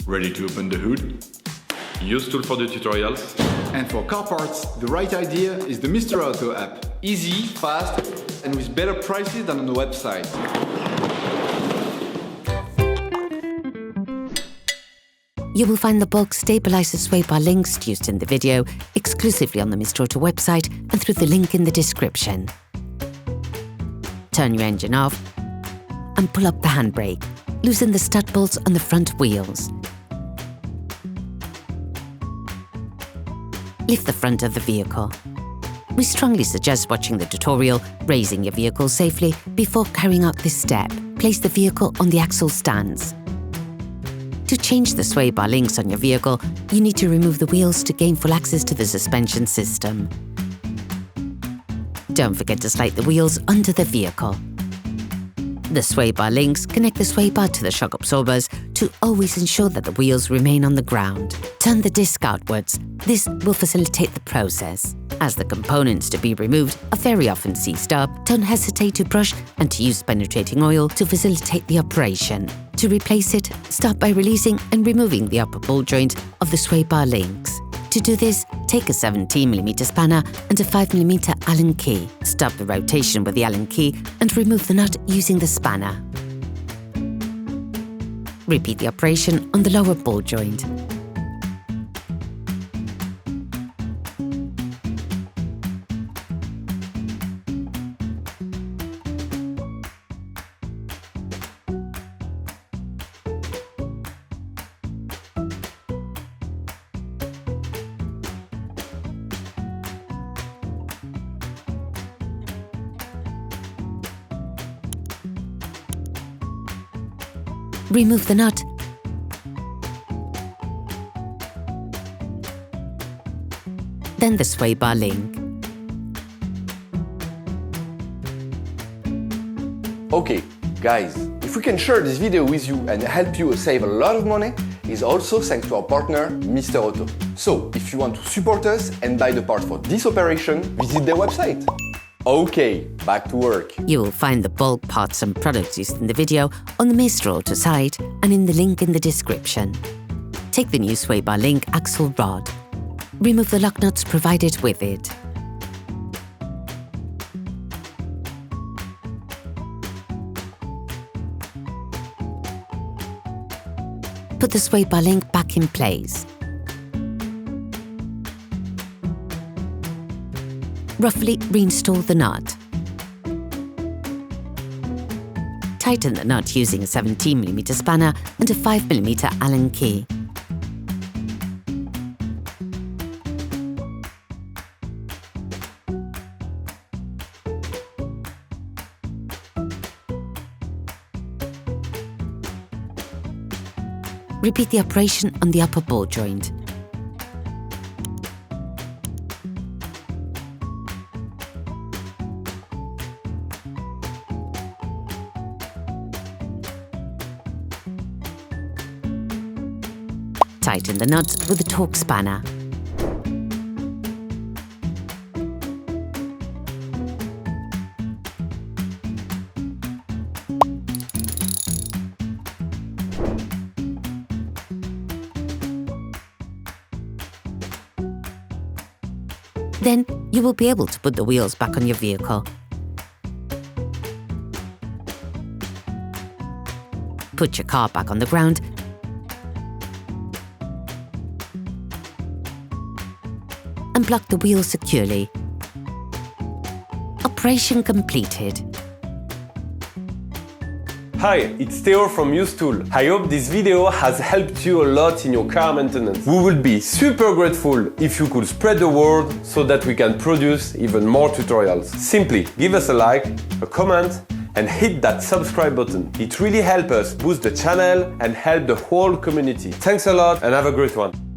Ready to open the hood? UseTool for the tutorials. And for car parts, the right idea is the Mr. Auto app. Easy, fast, and with better prices than on the website. You will find the bulk stabilizer sway bar links used in the video exclusively on the Mr. Auto website and through the link in the description. Turn your engine off and pull up the handbrake. Loosen the stud bolts on the front wheels. Lift the front of the vehicle. We strongly suggest watching the tutorial, raising your vehicle safely before carrying out this step. Place the vehicle on the axle stands. To change the sway bar links on your vehicle, you need to remove the wheels to gain full access to the suspension system. Don't forget to slide the wheels under the vehicle. The sway bar links connect the sway bar to the shock absorbers to always ensure that the wheels remain on the ground. Turn the disc outwards. This will facilitate the process. As the components to be removed are very often seized up, don't hesitate to brush and to use penetrating oil to facilitate the operation. To replace it, start by releasing and removing the upper ball joint of the sway bar links. To do this, take a 17mm spanner and a 5mm Allen key. Stop the rotation with the Allen key and remove the nut using the spanner. Repeat the operation on the lower ball joint. Remove the nut. Then the sway bar link. Okay, guys, if we can share this video with you and help you save a lot of money, is also thanks to our partner, Mr. Auto. So, if you want to support us and buy the part for this operation, visit their website. Okay, back to work. You will find the bulk parts and products used in the video on the Mr. Auto site and in the link in the description. Take the new sway bar link axle rod. Remove the lock nuts provided with it. Put the sway bar link back in place. Roughly reinstall the nut. Tighten the nut using a 17mm spanner and a 5mm Allen key. Repeat the operation on the upper ball joint. Tighten the nuts with a torque spanner. Then you will be able to put the wheels back on your vehicle. Put your car back on the ground and block the wheels securely. Operation completed. Hi, it's Theo from UseTool. I hope this video has helped you a lot in your car maintenance. We would be super grateful if you could spread the word so that we can produce even more tutorials. Simply give us a like, a comment, and hit that subscribe button. It really helps us boost the channel and help the whole community. Thanks a lot and have a great one.